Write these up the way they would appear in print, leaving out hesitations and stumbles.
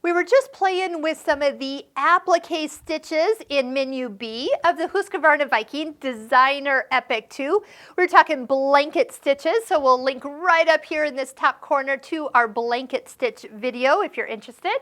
We were just playing with some of the applique stitches in menu B of the Husqvarna Viking Designer EPIC 2. We're talking blanket stitches, so we'll link right up here in this top corner to our blanket stitch video if you're interested.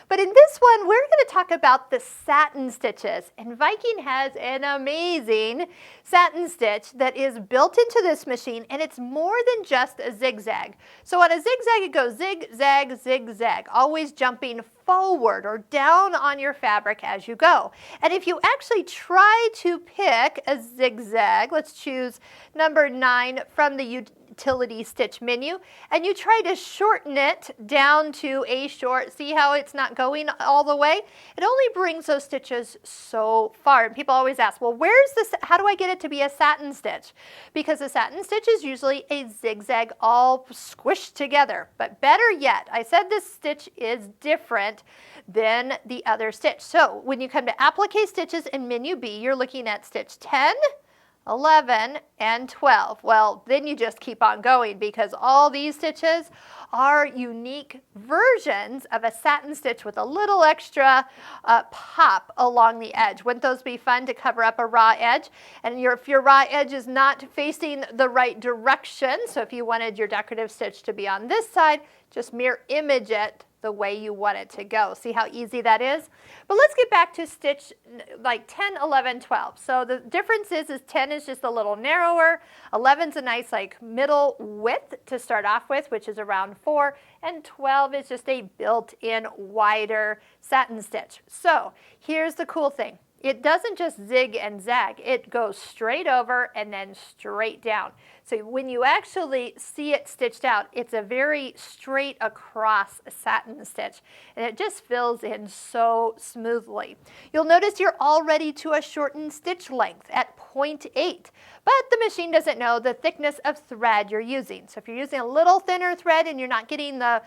But in this one, we're going to talk about the satin stitches. And Viking has an amazing satin stitch that is built into this machine, and it's more than just a zigzag. So on a zigzag, it goes zig, zag, zig, zag, always jumping forward or down on your fabric as you go. And if you actually try to pick a zigzag, let's choose number 9 from the utility stitch menu, and you try to shorten it down to a short, see how it's not going all the way? It only brings those stitches so far. And people always ask, well, where's this, how do I get it to be a satin stitch? Because a satin stitch is usually a zigzag all squished together. But better yet, I said this stitch is different than the other stitch. So when you come to applique stitches in menu B, you're looking at stitch 10, 11, and 12. Well, then you just keep on going because all these stitches are unique versions of a satin stitch with a little extra pop along the edge. Wouldn't those be fun to cover up a raw edge? And if your raw edge is not facing the right direction, so if you wanted your decorative stitch to be on this side, just mirror image it the way you want it to go. See how easy that is? But let's get back to stitch like 10, 11, 12. So the difference is 10 is just a little narrower, 11's a nice like middle width to start off with, which is around 4, and 12 is just a built-in wider satin stitch. So here's the cool thing. It doesn't just zig and zag, it goes straight over and then straight down. So when you actually see it stitched out, it's a very straight across satin stitch, and it just fills in so smoothly. You'll notice you're already to a shortened stitch length at 0.8, but the machine doesn't know the thickness of thread you're using. So if you're using a little thinner thread and you're not getting the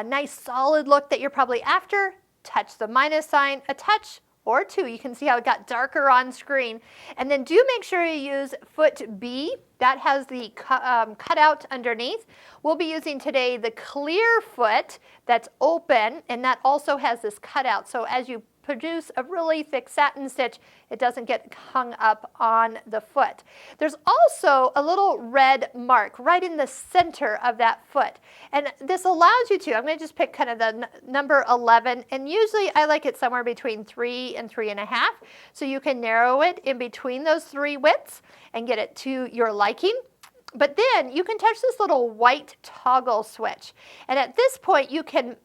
nice solid look that you're probably after, touch the minus sign a touch or 2. You can see how it got darker on screen. And then do make sure you use foot B. That has the cutout underneath. We'll be using today the clear foot that's open, and that also has this cutout. So as you produce a really thick satin stitch, it doesn't get hung up on the foot. There's also a little red mark right in the center of that foot. And this allows you to, I'm going to just pick kind of the number 11, and usually I like it somewhere between 3 and 3.5. So you can narrow it in between those 3 widths and get it to your liking. But then you can touch this little white toggle switch. And at this point, you can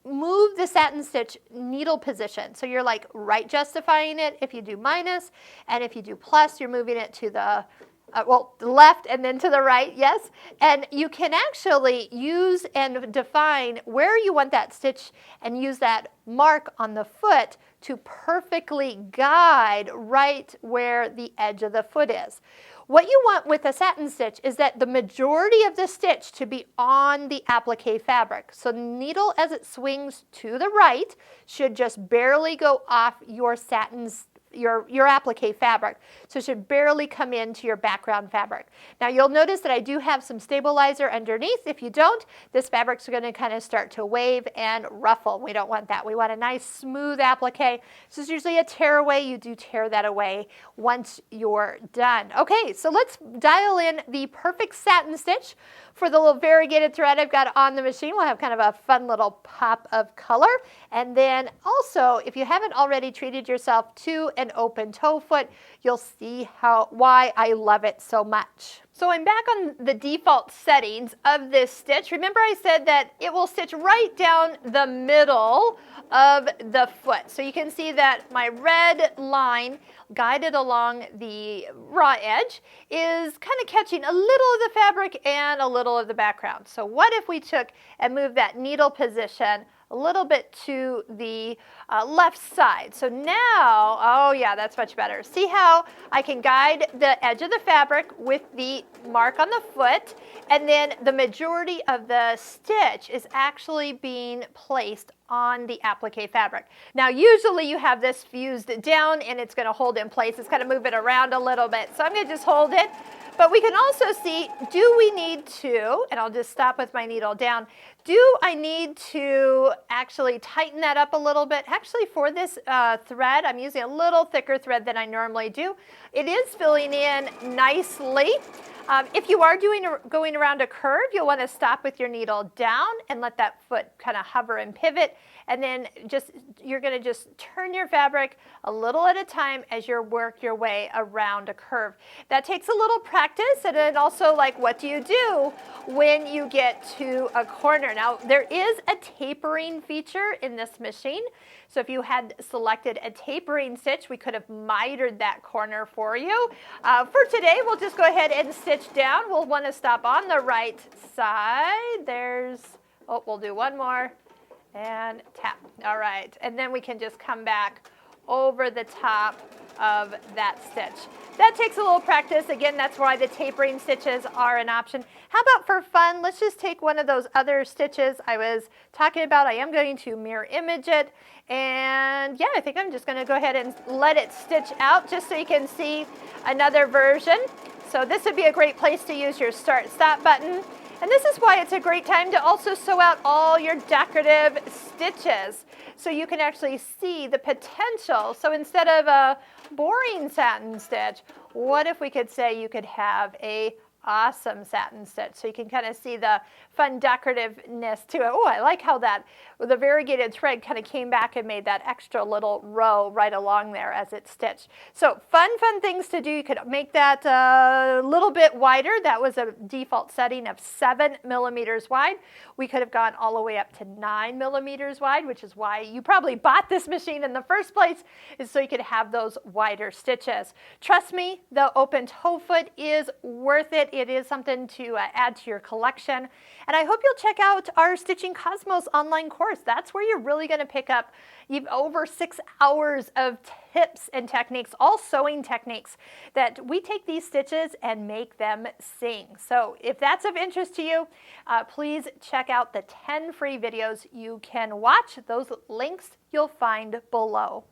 move the satin stitch needle position. So you're like right justifying it if you do minus, and if you do plus, you're moving it to the the left and then to the right, yes. And you can actually use and define where you want that stitch and use that mark on the foot to perfectly guide right where the edge of the foot is. What you want with a satin stitch is that the majority of the stitch to be on the applique fabric. So the needle, as it swings to the right, should just barely go off your your applique fabric. So it should barely come into your background fabric. Now you'll notice that I do have some stabilizer underneath. If you don't, this fabric's going to kind of start to wave and ruffle. We don't want that. We want a nice smooth applique. This is usually a tear away. You do tear that away once you're done. Okay, so let's dial in the perfect satin stitch for the little variegated thread I've got on the machine. We'll have kind of a fun little pop of color. And then also, if you haven't already treated yourself to an open toe foot, you'll see why I love it so much. So I'm back on the default settings of this stitch. Remember I said that it will stitch right down the middle of the foot. So you can see that my red line guided along the raw edge is kind of catching a little of the fabric and a little of the background. So what if we took and moved that needle position a little bit to the left side. So now, oh yeah, that's much better. See how I can guide the edge of the fabric with the mark on the foot, and then the majority of the stitch is actually being placed on the applique fabric. Now usually you have this fused down and it's going to hold in place. It's going to move it around a little bit. So I'm going to just hold it. But we can also see, do we need to, and I'll just stop with my needle down, Do I need to actually tighten that up a little bit? Actually, for this thread, I'm using a little thicker thread than I normally do. It is filling in nicely. If you are going around a curve, you'll want to stop with your needle down and let that foot kind of hover and pivot. And then you're going to just turn your fabric a little at a time as you work your way around a curve. That takes a little practice, and then also, like, what do you do when you get to a corner? Now, there is a tapering feature in this machine. So if you had selected a tapering stitch, we could have mitered that corner for you. For today, we'll just go ahead and stitch down. We'll want to stop on the right side. We'll do one more and tap. All right, and then we can just come back over the top of that stitch. That takes a little practice. Again, that's why the tapering stitches are an option. How about for fun, let's just take one of those other stitches I was talking about. I am going to mirror image it. And yeah, I think I'm just going to go ahead and let it stitch out just so you can see another version. So this would be a great place to use your start-stop button. And this is why it's a great time to also sew out all your decorative stitches so you can actually see the potential. So instead of a boring satin stitch, what if we could say you could have a awesome satin stitch? So you can kind of see the fun decorativeness to it. Oh, I like how the variegated thread kind of came back and made that extra little row right along there as it's stitched. So fun things to do. You could make that a little bit wider. That was a default setting of 7 millimeters wide. We could have gone all the way up to 9 millimeters wide, which is why you probably bought this machine in the first place, is so you could have those wider stitches. Trust me, the open toe foot is worth it. It is something to add to your collection. And I hope you'll check out our Stitching Cosmos online course. That's where you're really going to pick up over 6 hours of tips and techniques, all sewing techniques, that we take these stitches and make them sing. So if that's of interest to you, please check out the 10 free videos you can watch. Those links you'll find below.